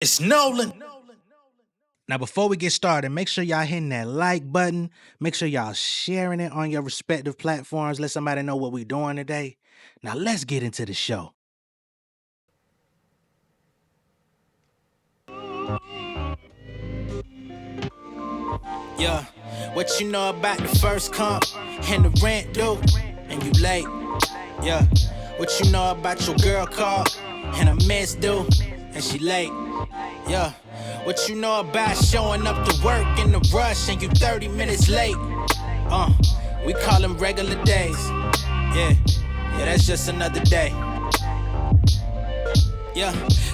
It's Nolan. Now, before we get started, make sure y'all hitting that like button. Make sure y'all sharing it on your respective platforms. Let somebody know what we're doing today. Now, let's get into the show. Yeah, what you know about the first comp and the rent due, and you late. Yeah, what you know about your girl call and a miss due, and she late. Yeah, what you know about showing up to work in the rush and you 30 minutes late. We call them regular days. Yeah, that's just another day. Yeah,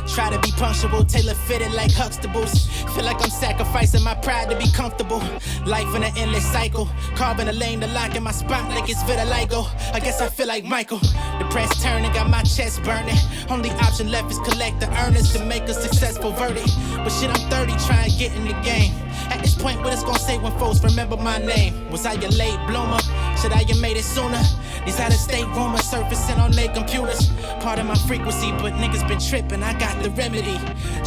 try to be punctual, tailor fitted like Huxtables. Feel like I'm sacrificing my pride to be comfortable. Life in an endless cycle, carving a lane to lock in my spot like it's vitiligo. I guess I feel like Michael. The press turning, got my chest burning. Only option left is collect the earnings to make a successful verdict. But shit, I'm 30, trying to get in the game. At this point, what it's gonna say when folks remember my name? Was I your late bloomer? Should I have made it sooner? These out-of-state rumors surfacing on their computers. Part of my frequency, but niggas been tripping, I got the remedy.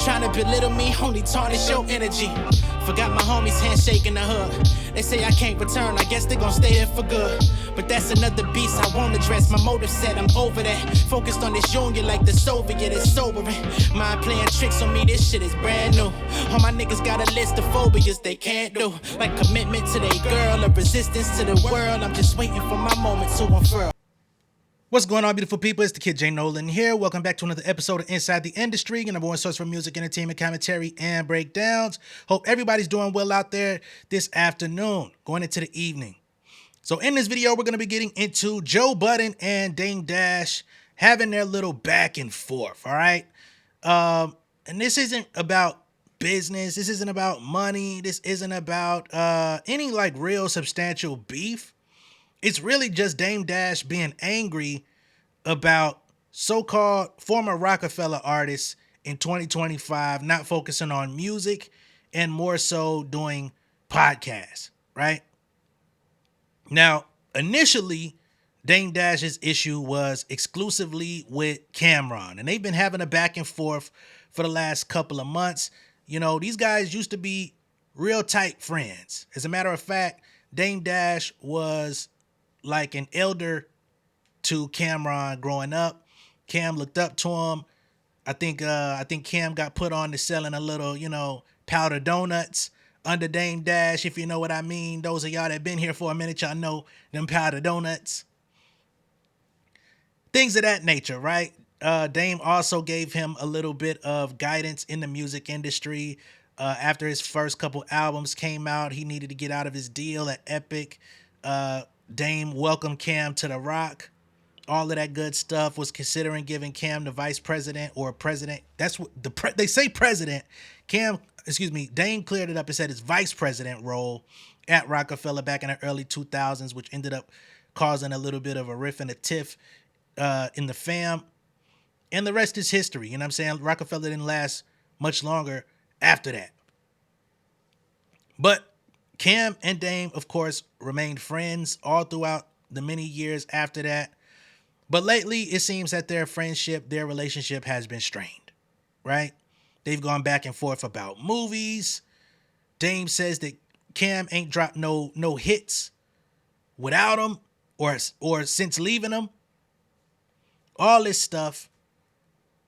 Trying to belittle me, only tarnish your energy. Forgot my homies handshake in the hood. They say I can't return, I guess they gon' stay there for good. But that's another beast I won't address. My motive said I'm over that. Focused on this union like the Soviet is sobering. Mind playing tricks on me, this shit is brand new. All my niggas got a list of phobias they can't do. Like commitment to their girl, a resistance to the world. I'm just waiting for my moment to unfurl. What's going on, beautiful people? It's the kid J Nolan here. Welcome back to another episode of Inside the Industry, your number one source for music, entertainment, commentary, and breakdowns. Hope everybody's doing well out there this afternoon, going into the evening. So in this video, we're going to be getting into Joe Budden and Dame Dash having their little back and forth, all right? And this isn't about business. This isn't about money. This isn't about any like real substantial beef. It's really just Dame Dash being angry about so-called former Rocafella artists in 2025 not focusing on music and more so doing podcasts, right? Now, initially, Dame Dash's issue was exclusively with Cameron, and they've been having a back and forth for the last couple of months. You know, these guys used to be real tight friends. As a matter of fact, Dame Dash was like an elder to Cameron growing up. Cam looked up to him. I think Cam got put on to selling a little, powder donuts under Dame Dash, if you know what I mean. Those of y'all that been here for a minute, y'all know them powder donuts. Things of that nature, right? Dame also gave him a little bit of guidance in the music industry. After his first couple albums came out, he needed to get out of his deal at Epic. Dame welcomed Cam to the Rock. All of that good stuff, was considering giving Cam the vice president or president. That's what they say president. Dame cleared it up and said his vice president role at Rocafella back in the early 2000s, which ended up causing a little bit of a riff and a tiff in the fam. And the rest is history. You know what I'm saying? Rocafella didn't last much longer after that. But Cam and Dame, of course, remained friends all throughout the many years after that. But lately, it seems that their relationship has been strained, right? They've gone back and forth about movies. Dame says that Cam ain't dropped no hits without him or since leaving him. All this stuff.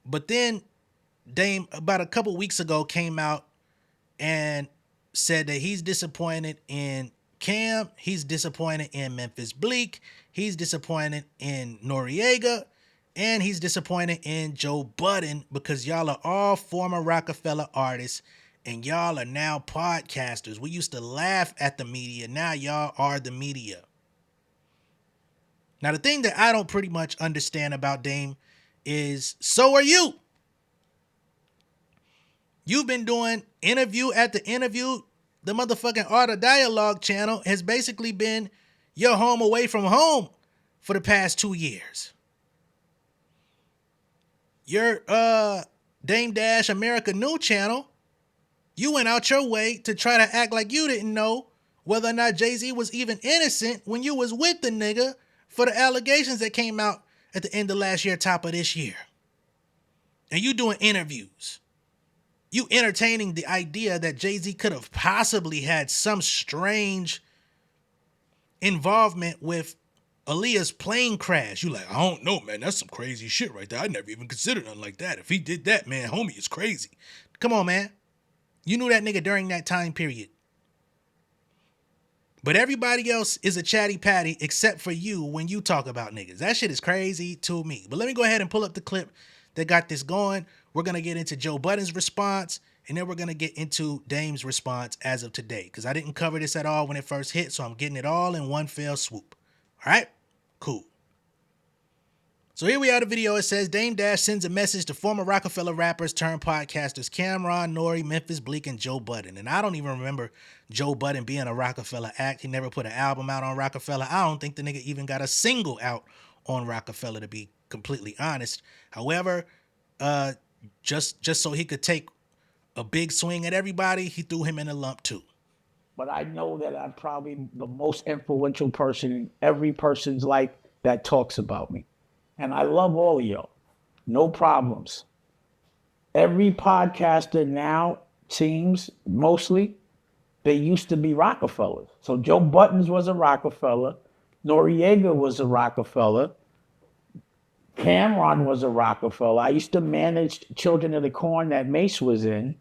But then Dame, about a couple weeks ago, came out and said that he's disappointed in Cam, he's disappointed in Memphis Bleak, he's disappointed in Noriega, and he's disappointed in Joe Budden because y'all are all former Rocafella artists and y'all are now podcasters. We used to laugh at the media. Now y'all are the media. Now, the thing that I don't pretty much understand about Dame is, so are you. You've been doing interview after interview. The motherfucking Art of Dialogue channel has basically been your home away from home for the past 2 years. Your Dame Dash America New channel, you went out your way to try to act like you didn't know whether or not Jay-Z was even innocent when you was with the nigga for the allegations that came out at the end of last year, top of this year. And you doing interviews. you entertaining the idea that Jay-Z could have possibly had some strange involvement with Aaliyah's plane crash. You like, I don't know, man. That's some crazy shit right there. I never even considered nothing like that. If he did that, man, homie is crazy. Come on, man. You knew that nigga during that time period. But everybody else is a chatty patty except for you when you talk about niggas. That shit is crazy to me. But let me go ahead and pull up the clip that got this going. We're going to get into Joe Budden's response, and then we're going to get into Dame's response as of today, because I didn't cover this at all when it first hit, so I'm getting it all in one fell swoop. All right? Cool. So here we are, the video. It says, Dame Dash sends a message to former Rocafella rappers turned podcasters Cameron, Nori, Memphis Bleak, and Joe Budden. And I don't even remember Joe Budden being a Rocafella act. He never put an album out on Rocafella. I don't think the nigga even got a single out on Rocafella, to be completely honest. However, just so he could take a big swing at everybody, he threw him in a lump too. But I know that I'm probably the most influential person in every person's life that talks about me. And I love all of y'all. No problems. Every podcaster now seems, mostly, they used to be Rockefellers. So Joe Buttons was a Rockefeller. Noriega was a Rockefeller. Cameron was a Rockefeller. I used to manage Children of the Corn that Mace was in.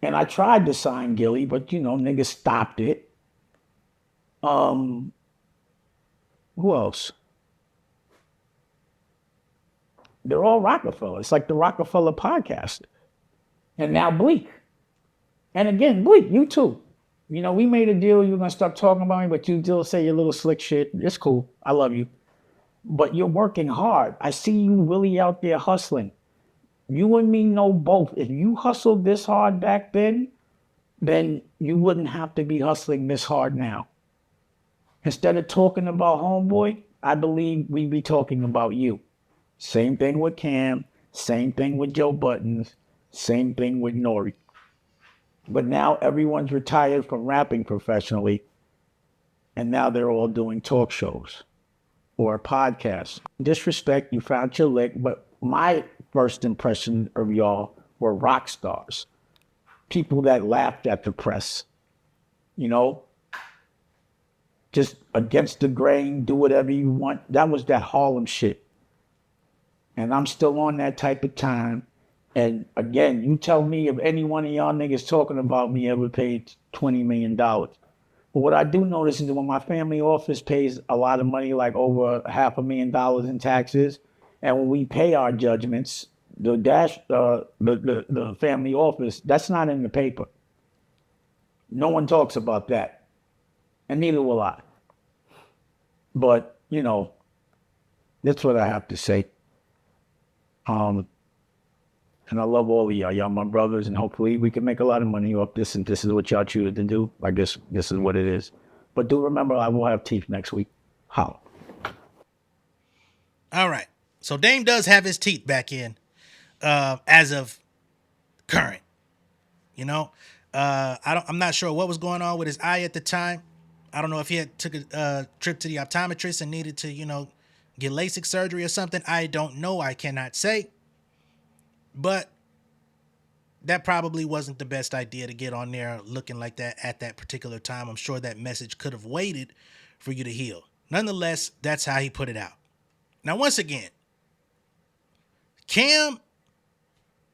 And I tried to sign Gilly, but, you know, niggas stopped it. Who else? They're all Rockefeller. It's like the Rockefeller podcast. And now Bleak. And again, Bleak, you too. You know, we made a deal. You were going to stop talking about me, but you still say your little slick shit. It's cool. I love you. But you're working hard. I see you really out there hustling. You and me know both. If you hustled this hard back then you wouldn't have to be hustling this hard now. Instead of talking about homeboy, I believe we'd be talking about you. Same thing with Cam, same thing with Joe Buttons, same thing with Nori. But now everyone's retired from rapping professionally, and now they're all doing talk shows or podcasts. Disrespect, you found your lick, but my first impression of y'all were rock stars. People that laughed at the press, you know, just against the grain, do whatever you want. That was that Harlem shit. And I'm still on that type of time. And again, you tell me if any one of y'all niggas talking about me ever paid $20 million. But what I do notice is that when my family office pays a lot of money, like over $500,000 in taxes, and when we pay our judgments, the family office, that's not in the paper. No one talks about that. And neither will I. But, you know, that's what I have to say. And I love all of y'all. Y'all my brothers, and hopefully we can make a lot of money off this, and this is what y'all choose to do. I guess this is what it is. But do remember, I will have teeth next week. How? All right. So Dame does have his teeth back in as of current. You know, I'm not sure what was going on with his eye at the time. I don't know if he had took a trip to the optometrist and needed to, you know, get LASIK surgery or something. I don't know. I cannot say. But that probably wasn't the best idea to get on there looking like that at that particular time. I'm sure that message could have waited for you to heal. Nonetheless, that's how he put it out. Now, once again, Cam,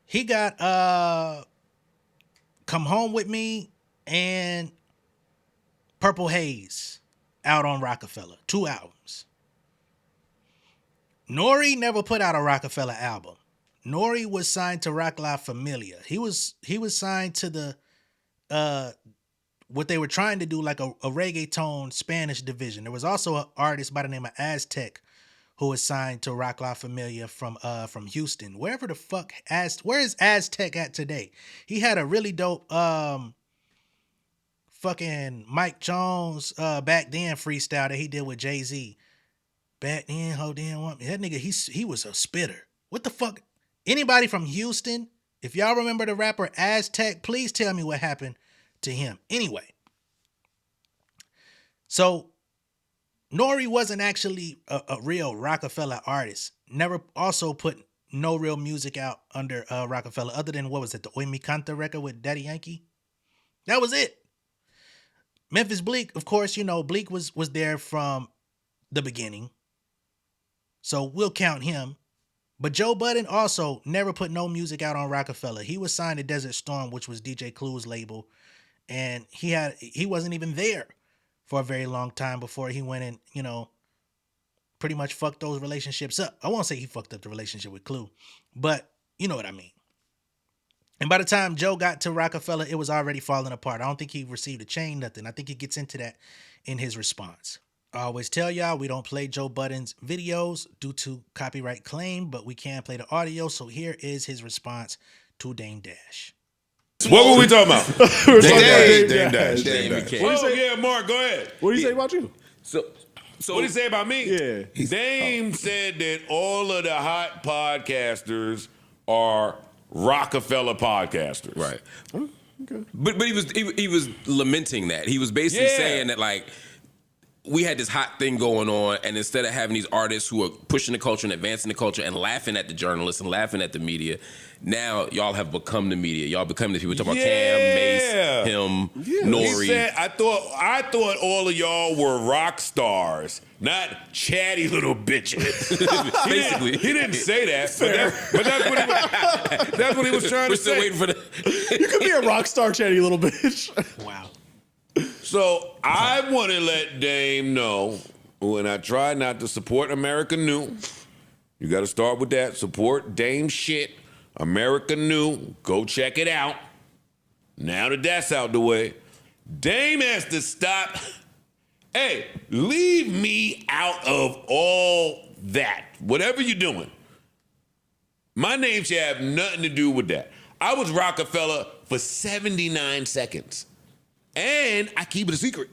he got Come Home With Me and Purple Haze out on Rocafella. 2 albums. Nori never put out a Rocafella album. Nori was signed to Rock La Familia. He was signed to the what they were trying to do, like a reggaeton Spanish division. There was also an artist by the name of Aztec who was signed to Rock La Familia from Houston. Wherever the fuck where is Aztec at today? He had a really dope fucking Mike Jones back then freestyle that he did with Jay-Z. Back then, hold on, want me. That nigga, he was a spitter. What the fuck? Anybody from Houston, if y'all remember the rapper Aztec, please tell me what happened to him. Anyway, so Nori wasn't actually a real Rocafella artist. Never also put no real music out under Rocafella other than, what was it, the Oi Mi Canta record with Daddy Yankee? That was it. Memphis Bleek, of course, you know, Bleek was there from the beginning. So we'll count him. But Joe Budden also never put no music out on Rocafella. He was signed to Desert Storm, which was DJ Clue's label. And he wasn't even there for a very long time before he went and, you know, pretty much fucked those relationships up. I won't say he fucked up the relationship with Clue, but you know what I mean. And by the time Joe got to Rocafella, it was already falling apart. I don't think he received a chain, nothing. I think he gets into that in his response. I always tell y'all we don't play Joe Budden's videos due to copyright claim, but we can play the audio. So here is his response to Dame Dash. What were we talking about? Dame Dash. Oh, yeah, Mark, go ahead. What do you say about you? So what did he say about me? Yeah. Dame said that all of the hot podcasters are Rocafella podcasters. Right. Okay. But he was lamenting that. He was basically saying that, like, we had this hot thing going on, and instead of having these artists who are pushing the culture and advancing the culture and laughing at the journalists and laughing at the media, now y'all have become the media. Y'all become the people talking about Cam, Mace, him, Nori. He said, I thought all of y'all were rock stars, not chatty little bitches. Basically. He didn't say that, but that's what he was trying We're to still say. waiting for the... You could be a rock star, chatty little bitch. Wow. So I want to let Dame know, when I try not to support America New, you got to start with that. Support Dame shit. America New. Go check it out. Now that that's out the way, Dame has to stop. Hey, leave me out of all that. Whatever you're doing. My name should have nothing to do with that. I was Rocafella for 79 seconds. And I keep it a secret.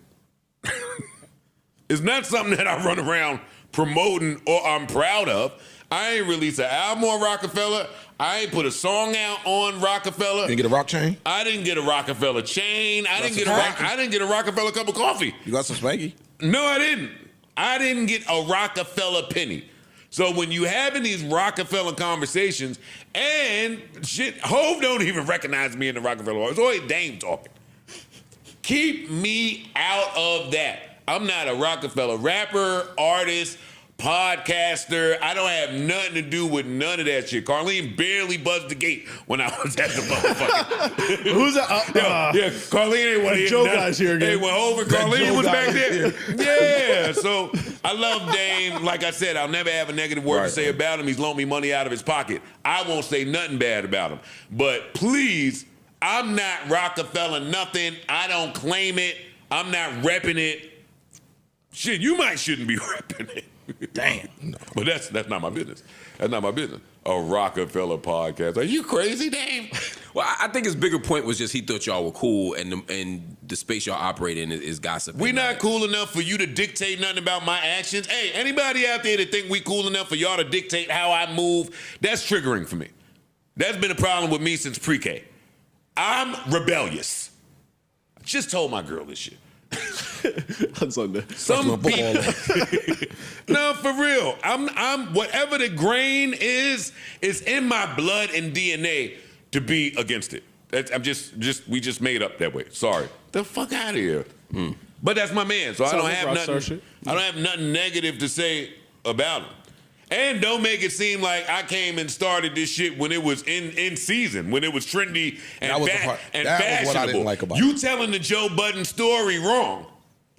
It's not something that I run around promoting or I'm proud of. I ain't released an album on Rocafella. I ain't put a song out on Rocafella. Didn't get a rock chain? I didn't get a Rocafella chain. I didn't get a Rocafella cup of coffee. You got some spanky? No, I didn't. I didn't get a Rocafella penny. So when you having these Rocafella conversations, and shit, Hove don't even recognize me in the Rocafella. It's always Dame talking. Keep me out of that. I'm not a Rocafella rapper, artist, podcaster. I don't have nothing to do with none of that shit. Carlene barely buzzed the gate when I was at the motherfucker. Who's that? Yeah, Carlene ain't want to hear Joe nothing. guy's here again. Hey, when over Carlene was back there. Yeah, so I love Dame. Like I said, I'll never have a negative word to say about him. He's loaned me money out of his pocket. I won't say nothing bad about him. But please, I'm not Rocafella nothing. I don't claim it. I'm not repping it. Shit, you shouldn't be repping it. Damn. No. But that's not my business. That's not my business. A Rocafella podcast. Are you crazy, Dame? Well, I think his bigger point was just he thought y'all were cool, and the space y'all operate in is gossip. We not cool enough for you to dictate nothing about my actions. Hey, anybody out there that think we cool enough for y'all to dictate how I move, that's triggering for me. That's been a problem with me since pre-K. I'm rebellious. I just told my girl this shit. On Sunday. Some people. No, for real. I'm whatever the grain is in my blood and DNA to be against it. We just made up that way. Sorry. The fuck out of here. But that's my man, so I don't have nothing. I don't have nothing negative to say about him. And don't make it seem like I came and started this shit when it was in season, when it was trendy and fashionable. That was what I didn't like about it. You telling the Joe Budden story wrong.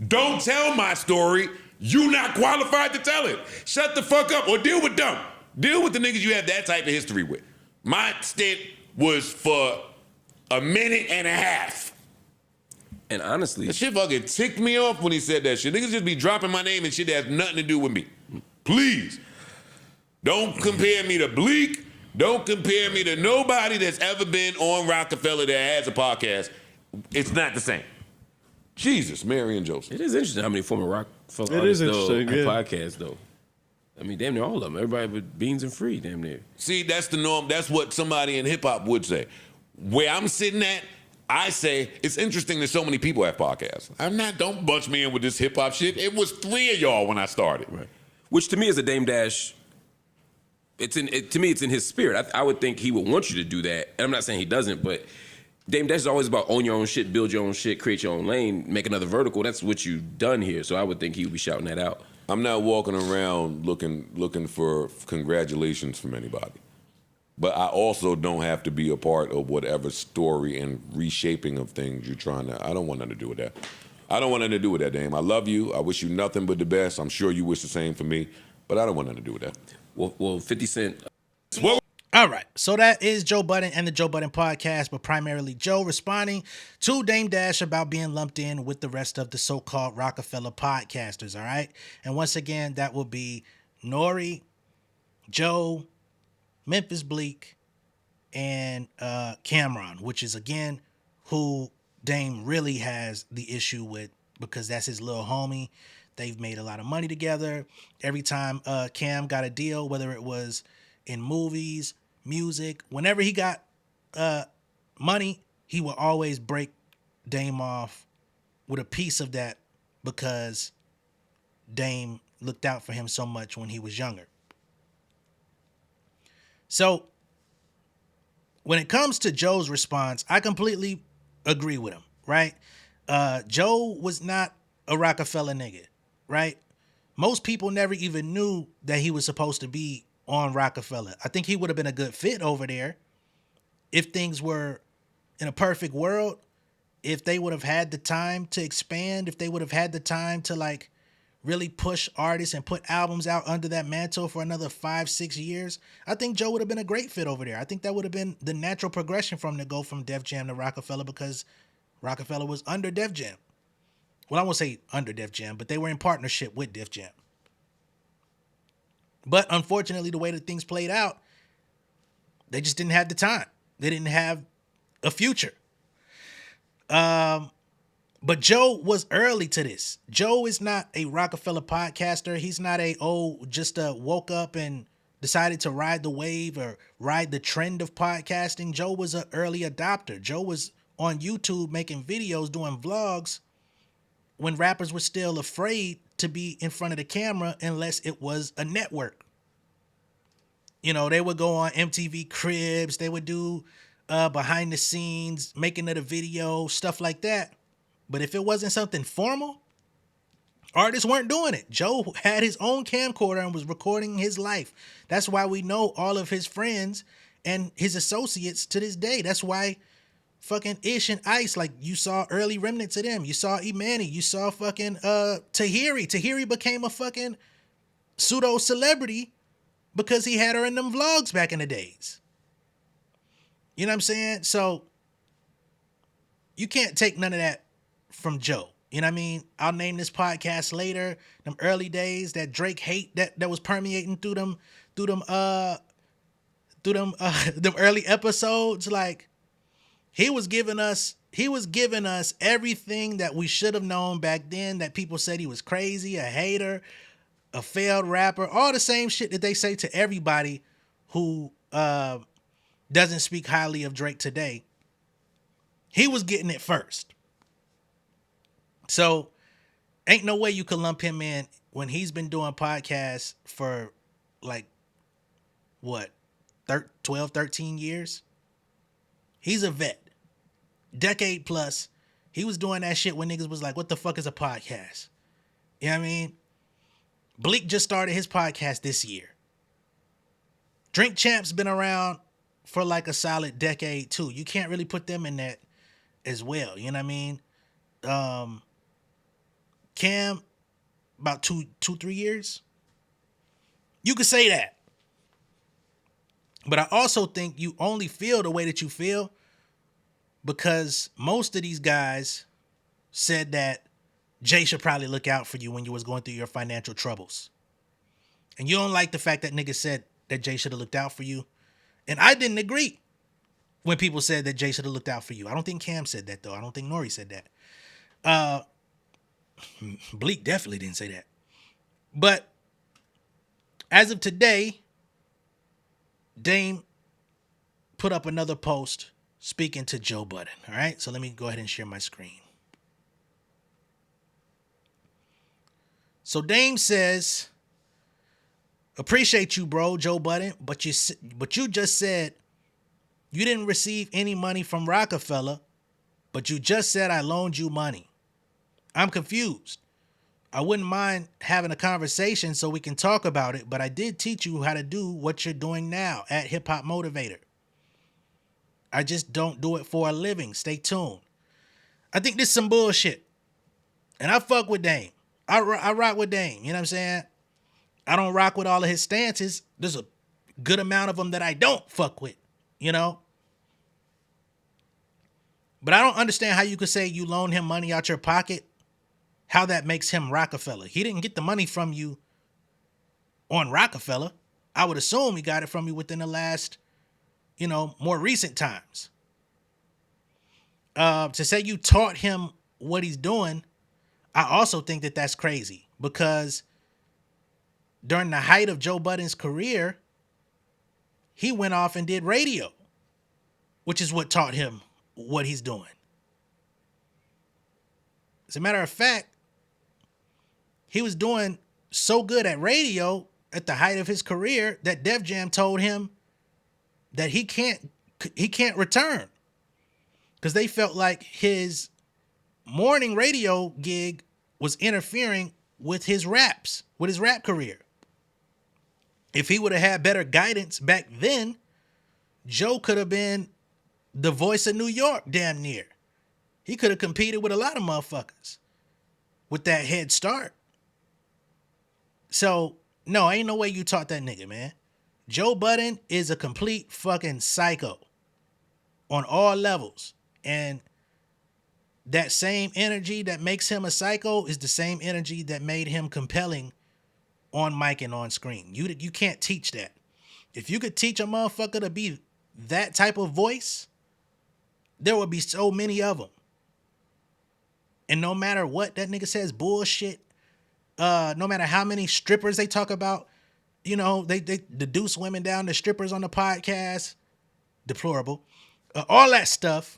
Don't tell my story. You not qualified to tell it. Shut the fuck up or deal with them. Deal with the niggas you have that type of history with. My stint was for a minute and a half. And honestly, that shit fucking ticked me off when he said that shit. Niggas just be dropping my name and shit that has nothing to do with me. Please. Don't compare me to Bleak. Don't compare me to nobody that's ever been on Rocafella that has a podcast. It's not the same. Jesus, Mary and Joseph. it is interesting how many former Rocafella It is artists interesting, have yeah. podcasts, though. I mean, damn near all of them. Everybody with Beans and Free, damn near. See, that's the norm. That's what somebody in hip-hop would say. Where I'm sitting at, I say, it's interesting that so many people have podcasts. Don't bunch me in with this hip-hop shit. It was 3 of y'all when I started. Right. Which to me is a Dame Dash to me, it's in his spirit. I would think he would want you to do that. And I'm not saying he doesn't, but Dame Dash is always about own your own shit, build your own shit, create your own lane, make another vertical. That's what you've done here. So I would think he would be shouting that out. I'm not walking around looking for congratulations from anybody. But I also don't have to be a part of whatever story and reshaping of things you're trying to. I don't want nothing to do with that. I don't want nothing to do with that, Dame. I love you. I wish you nothing but the best. I'm sure you wish the same for me, but I don't want nothing to do with that. Well 50 Cent. All right, so that is Joe Budden and the Joe Budden podcast, but primarily Joe responding to Dame Dash about being lumped in with the rest of the so-called Rocafella podcasters, all right? And once again, that will be Nori, Joe, Memphis Bleak, and Cameron, which is, again, who Dame really has the issue with because that's his little homie. They've made a lot of money together. Every time Cam got a deal, whether it was in movies, music, whenever he got money, he would always break Dame off with a piece of that because Dame looked out for him so much when he was younger. So when it comes to Joe's response, I completely agree with him, right? Joe was not a Rocafella nigga, right? Most people never even knew that he was supposed to be on Rocafella. I think he would have been a good fit over there if things were in a perfect world, if they would have had the time to expand, if they would have had the time to like really push artists and put albums out under that mantle for another 5-6 years. I think Joe would have been a great fit over there. I think that would have been the natural progression for him to go from Def Jam to Rocafella because Rocafella was under Def Jam. Well, I won't say under Def Jam, but they were in partnership with Def Jam. But unfortunately, the way that things played out, they just didn't have the time. They didn't have a future. But Joe was early to this. Joe is not a Rocafella podcaster. He's not just woke up and decided to ride the wave or ride the trend of podcasting. Joe was an early adopter. Joe was on YouTube making videos, doing vlogs when rappers were still afraid to be in front of the camera unless it was a network. You know, they would go on MTV Cribs. They would do behind the scenes, making of the video, stuff like that. But if it wasn't something formal, artists weren't doing it. Joe had his own camcorder and was recording his life. That's why we know all of his friends and his associates to this day. That's why fucking Ish and Ice, like you saw early remnants of them. You saw Imani. You saw fucking Tahiri. Tahiri became a fucking pseudo celebrity because he had her in them vlogs back in the days. You know what I'm saying? So you can't take none of that from Joe. You know what I mean? I'll name this podcast later. Them early days, that Drake hate that was permeating through them early episodes. Like he was giving us everything that we should have known back then, that people said he was crazy, a hater, a failed rapper, all the same shit that they say to everybody who doesn't speak highly of Drake today. He was getting it first. So ain't no way you could lump him in when he's been doing podcasts for like, what, 12, 13 years? He's a vet. Decade plus. He was doing that shit when niggas was like, what the fuck is a podcast? You know what I mean? Bleak just started his podcast this year. Drink Champ's been around for like a solid decade too. You can't really put them in that as well. You know what I mean? Cam, about 2-3 years. You could say that. But I also think you only feel the way that you feel because most of these guys said that Jay should probably look out for you when you was going through your financial troubles. And you don't like the fact that niggas said that Jay should have looked out for you. And I didn't agree when people said that Jay should have looked out for you. I don't think Cam said that, though. I don't think Nori said that. Bleak definitely didn't say that. But as of today, Dame put up another post speaking to Joe Budden. All right, so let me go ahead and share my screen. So Dame says, Appreciate you, bro, Joe Budden, but you just said you didn't receive any money from Rocafella, but you just said I loaned you money. I'm confused. I wouldn't mind having a conversation so we can talk about it, but I did teach you how to do what you're doing now at Hip Hop Motivator. I just don't do it for a living. Stay tuned. I think this is some bullshit. And I fuck with Dame. I rock with Dame. You know what I'm saying? I don't rock with all of his stances. There's a good amount of them that I don't fuck with, you know? But I don't understand how you could say you loaned him money out your pocket, how that makes him Rocafella. He didn't get the money from you on Rocafella. I would assume he got it from you within the last, more recent times. To say you taught him what he's doing, I also think that that's crazy because during the height of Joe Budden's career, he went off and did radio, which is what taught him what he's doing. As a matter of fact, he was doing so good at radio at the height of his career that Def Jam told him that he can't return because they felt like his morning radio gig was interfering with his rap career. If he would have had better guidance back then, Joe could have been the voice of New York damn near. He could have competed with a lot of motherfuckers with that head start. So, no, ain't no way you taught that nigga, man. Joe Budden is a complete fucking psycho on all levels. And that same energy that makes him a psycho is the same energy that made him compelling on mic and on screen. You can't teach that. If you could teach a motherfucker to be that type of voice, there would be so many of them. And no matter what that nigga says bullshit, no matter how many strippers they talk about, they deduce women down to strippers on the podcast, deplorable, all that stuff.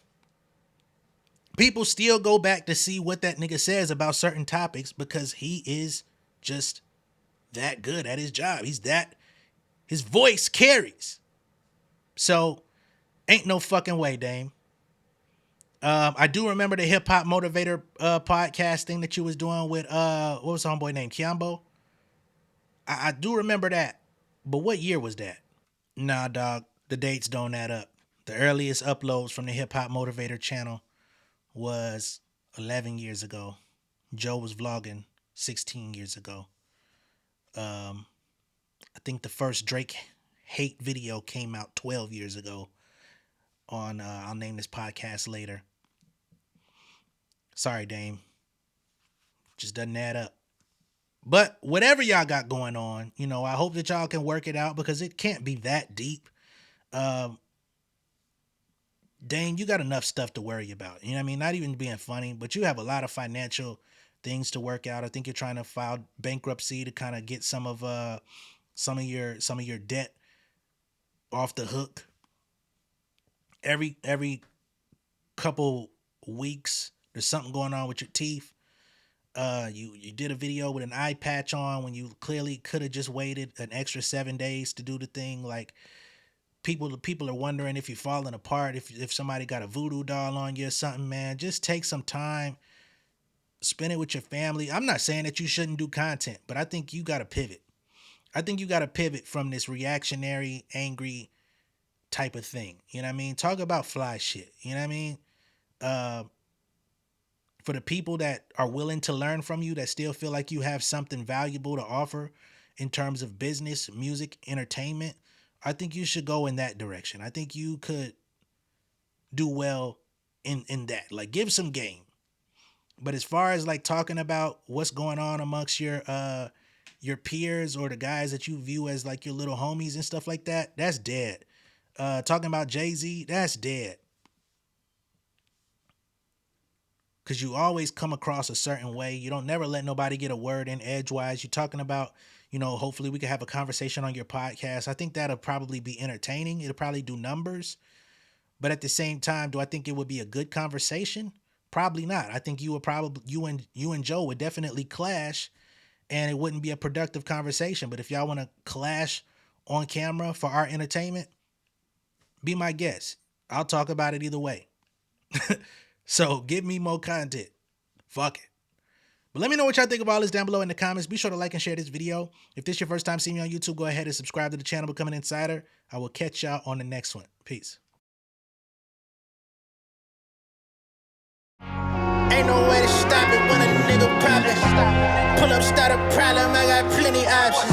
People still go back to see what that nigga says about certain topics because he is just that good at his job. His voice carries. So ain't no fucking way, Dame. I do remember the Hip Hop Motivator podcast thing that you was doing with what was the homeboy named Kiambo? I do remember that. But what year was that? Nah, dog. The dates don't add up. The earliest uploads from the Hip Hop Motivator channel was 11 years ago. Joe was vlogging 16 years ago. I think the first Drake hate video came out 12 years ago on, I'll name this podcast later. Sorry, Dame. Just doesn't add up. But whatever y'all got going on, I hope that y'all can work it out because it can't be that deep. Dame, you got enough stuff to worry about. You know what I mean? Not even being funny, but you have a lot of financial things to work out. I think you're trying to file bankruptcy to kind of get some of your debt off the hook. Every couple weeks, there's something going on with your teeth. You did a video with an eye patch on when you clearly could have just waited an extra 7 days to do the thing. Like people are wondering if you're falling apart, if somebody got a voodoo doll on you or something, man. Just take some time, spend it with your family. I'm not saying that you shouldn't do content, but I think you got to pivot. I think you got to pivot from this reactionary, angry type of thing. You know what I mean? Talk about fly shit. You know what I mean? For the people that are willing to learn from you, that still feel like you have something valuable to offer in terms of business, music, entertainment, I think you should go in that direction. I think you could do well in that. Like, give some game. But as far as like talking about what's going on amongst your peers or the guys that you view as like your little homies and stuff like that, that's dead. Talking about Jay-Z, that's dead. Because you always come across a certain way. You don't never let nobody get a word in edgewise. You're talking about, hopefully we can have a conversation on your podcast. I think that'll probably be entertaining. It'll probably do numbers. But at the same time, do I think it would be a good conversation? Probably not. I think you and Joe would definitely clash. and it wouldn't be a productive conversation. But if y'all want to clash on camera for our entertainment, be my guest. I'll talk about it either way. So give me more content. Fuck it. But let me know what y'all think about all this down below in the comments. Be sure to like and share this video. If this is your first time seeing me on YouTube, go ahead and subscribe to the channel, become an insider. I will catch y'all on the next one. Peace. Ain't no way to stop it when a nigga poppin'. Pull up, start a problem, I got plenty options.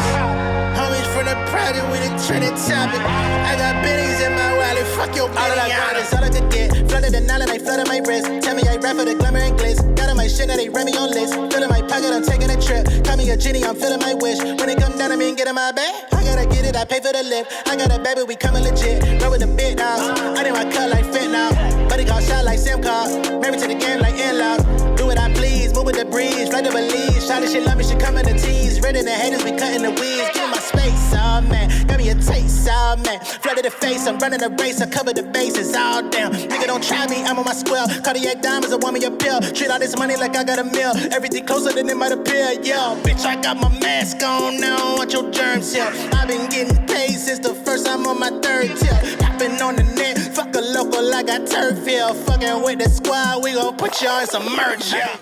Homies from the project, we the trending topic. I got bennies in my wallet, fuck your all that I got is all I could get. Flooded the nine and I flooded my wrist. Tell me I rap for the glamour and glitz. Got on my shit, now they rent me on list. Filling my pocket, I'm taking a trip. Call me a genie, I'm filling my wish. When it come down, I mean get in my bag. I gotta get it, I pay for the lift. I got a baby, we coming legit. Roll with the big dogs. I need my cut like fit now. Buddy got shot like Sim car. Married to the game like in-laws. Do what I please, move with the breeze, right to believe. Shawty, she love me, she coming to tease. Ready the haters, we cutting the weeds. Give me my space, oh man. Got me a taste, oh man. Flooded the face, I'm running the race, I cover the bases, all down. Nigga, don't try me, I'm on my square. Cardiac diamonds, a woman, your pill. Treat all this money like I got a meal. Everything closer than it might appear, yo. Bitch, I got my mask on now, watch your germs here. I've been getting paid since the first time on my third tip. Hopping on the net, fuck a local, I got turf here. Fucking with the squad, we gon' put y'all in some merch, yeah.